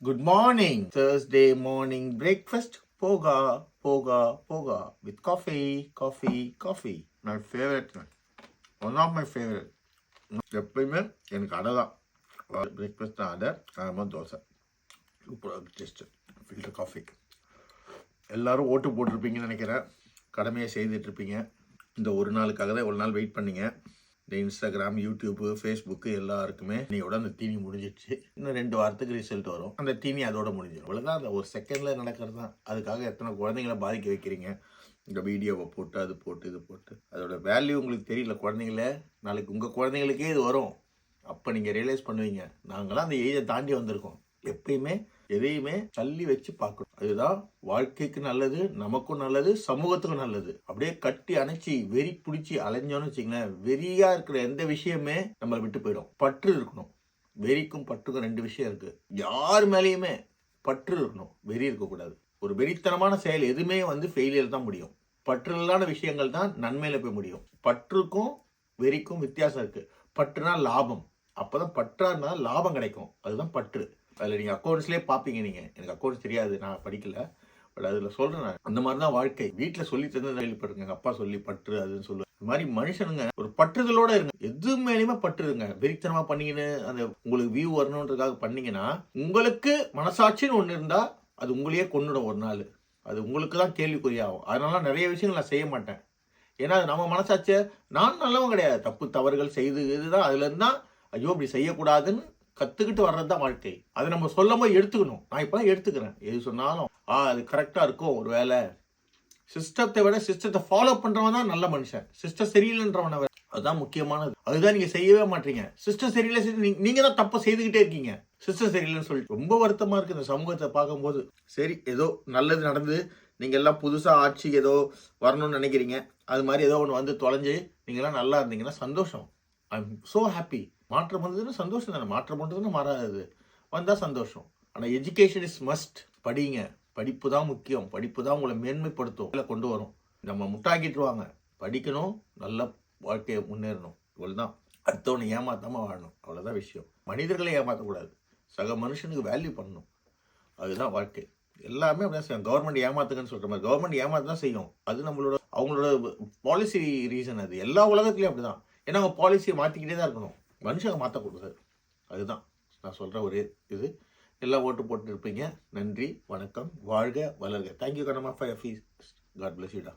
Good morning. Thursday morning breakfast. Poga, poga, poga. With coffee. My favorite. One of my favorite. எப்பயுமே எனக்கு அடை தான். Breakfast தான் அடை, காரமாக தோசை. சூப்பராக டேஸ்ட்டு. Filter coffee. எல்லாரும் ஓட்டு போட்டிருப்பீங்கன்னு நினைக்கிறேன். கடமையை செய்துட்ருப்பீங்க. இந்த ஒரு நாளுக்காக தான் ஒரு நாள் வெயிட் பண்ணீங்க. இந்த இன்ஸ்டாகிராம், யூடியூப்பு, ஃபேஸ்புக்கு எல்லாருக்குமே இன்னையோட அந்த தீனி முடிஞ்சிடுச்சு. இன்னும் 2 வாரத்துக்கு ரிசல்ட் வரும். அந்த தீனி அதோட முடிஞ்சிடும். அவ்வளோதான், அந்த ஒரு செகண்டில் நடக்கிறது தான். அதுக்காக எத்தனை குழந்தைங்களை பாதிக்க வைக்கிறீங்க. இந்த வீடியோவை போட்டு அது போட்டு இது போட்டு அதோட வேல்யூ உங்களுக்கு தெரியல. குழந்தைங்கள நாளைக்கு உங்கள் குழந்தைங்களுக்கே இது வரும். அப்போ நீங்கள் ரியலைஸ் பண்ணுவீங்க, நாங்களாம் அந்த ஏஜை தாண்டி வந்திருக்கோம். எப்பயுமே எதையுமே தள்ளி வச்சு பார்க்கணும். அதுதான் வாழ்க்கைக்கு நல்லது, நமக்கும் நல்லது, சமூகத்துக்கும் நல்லது. அப்படியே கட்டி அணைச்சி வெறி பிடிச்சி அலைஞ்சோன்னு வச்சுங்களேன், வெறியா இருக்கிற எந்த விஷயமே நம்மளை விட்டு போயிடும். பற்று இருக்கணும். வெறிக்கும் பற்றுக்கும் 2 விஷயம் இருக்கு. யார் மேலேயுமே பற்று இருக்கணும், வெறி இருக்கக்கூடாது. ஒரு வெறித்தனமான செயல் எதுவுமே ஃபெயிலியர் தான் முடியும். பற்றுலான விஷயங்கள் தான் நன்மையில போய் முடியும். பற்றுக்கும் வெறிக்கும் வித்தியாசம் இருக்கு. பற்றுனா லாபம். அப்பதான் பற்றா இருந்தால் லாபம் கிடைக்கும். அதுதான் பற்று. அதில் நீங்கள் அக்கௌண்ட்ஸ்லேயே பார்ப்பீங்க. நீங்கள் எனக்கு அக்கௌண்ட்ஸ் தெரியாது, நான் படிக்கல, பட் அதில் சொல்கிறேன் நான். அந்த மாதிரி தான் வாழ்க்கை. வீட்டில் சொல்லி தந்து கேள்விப்பட்டிருக்கேன். எங்கள் அப்பா சொல்லி பற்று அதுன்னு சொல்லுவேன். இந்த மாதிரி மனுஷனுங்க ஒரு பற்றுதலோட இருங்க. எது மேலேயுமே பற்றுதுங்க. வெறித்தனமாக பண்ணிக்கின்னு அந்த உங்களுக்கு வியூ வரணுன்றதுக்காக பண்ணீங்கன்னா, உங்களுக்கு மனசாட்சின்னு ஒன்று இருந்தால் அது உங்களையே கொண்டுடும் ஒரு நாள். அது உங்களுக்கு தான் கேள்விக்குறியாகும். அதனால நிறைய விஷயங்கள் நான் செய்ய மாட்டேன். ஏன்னா அது நம்ம மனசாட்சியை, நான் நல்லவன் கிடையாது, தப்பு தவறுகள் செய்து இதுதான் அதுலேருந்து தான் ஐயோ இப்படி செய்யக்கூடாதுன்னு கற்றுக்கிட்டு வர்றது தான் வாழ்க்கை. அதை நம்ம சொல்லும் போது எடுத்துக்கணும். நான் இப்போலாம் எடுத்துக்கிறேன். எது சொன்னாலும் அது கரெக்டாக இருக்கும். ஒரு வேலை சிஸ்டத்தை விட சிஸ்டத்தை ஃபாலோ பண்ணுறவன் தான் நல்ல மனுஷன். சிஸ்டம் சரியில்லைன்றவனை அதுதான் முக்கியமானது. அதுதான் நீங்கள் செய்யவே மாட்டீங்க. சிஸ்டம் சரியில்லை, நீங்கள் தான் தப்பை செய்துக்கிட்டே இருக்கீங்க. சிஸ்டம் சரியில்லைன்னு சொல்லிட்டு ரொம்ப வருத்தமாக இருக்குது இந்த சமூகத்தை பார்க்கும்போது. சரி, ஏதோ நல்லது நடந்து நீங்கள் எல்லாம் புதுசாக ஆட்சி ஏதோ வரணும்னு நினைக்கிறீங்க. அது மாதிரி ஏதோ ஒன்று தொலைஞ்சு நீங்களாம் நல்லா இருந்தீங்கன்னா சந்தோஷம். I am so happy. மாற்றம் வந்ததுன்னு சந்தோஷம் தானே. மாற்றம் பண்ணுறதுன்னு மாறாது, வந்தால் சந்தோஷம். ஆனால் எஜுகேஷன் இஸ் மஸ்ட். படிங்க. படிப்பு தான் முக்கியம். படிப்பு தான் உங்களை மேன்மைப்படுத்தும், இல்லை கொண்டு வரும். நம்ம முட்டாக்கிட்டுருவாங்க. படிக்கணும், நல்ல வாழ்க்கையை முன்னேறணும். இவ்வளோதான். அடுத்தவனை ஏமாத்தாமல் வாழணும். அவ்வளோதான் விஷயம். மனிதர்களை ஏமாற்றக்கூடாது. சக மனுஷனுக்கு வேல்யூ பண்ணணும். அதுதான் வாழ்க்கை. எல்லாமே அப்படிதான் செய்யும். கவர்மெண்ட் ஏமாத்துங்கன்னு சொல்கிற மாதிரி கவர்மெண்ட் ஏமாத்த தான் செய்யும். அது அவங்களோட பாலிசி ரீசன். அது எல்லா உலகத்துலேயும் அப்படி தான். ஏன்னா அவங்க பாலிசியை மாற்றிக்கிட்டே தான் இருக்கணும். மனுஷங்க மாற்றக்கூடாது. அதுதான் நான் சொல்கிற ஒரு இது. எல்லாம் ஓட்டு போட்டு இருப்பீங்க. நன்றி, வணக்கம், வாழ்க வளர்க. Thank you Kannamma for your fees. God bless யூடா.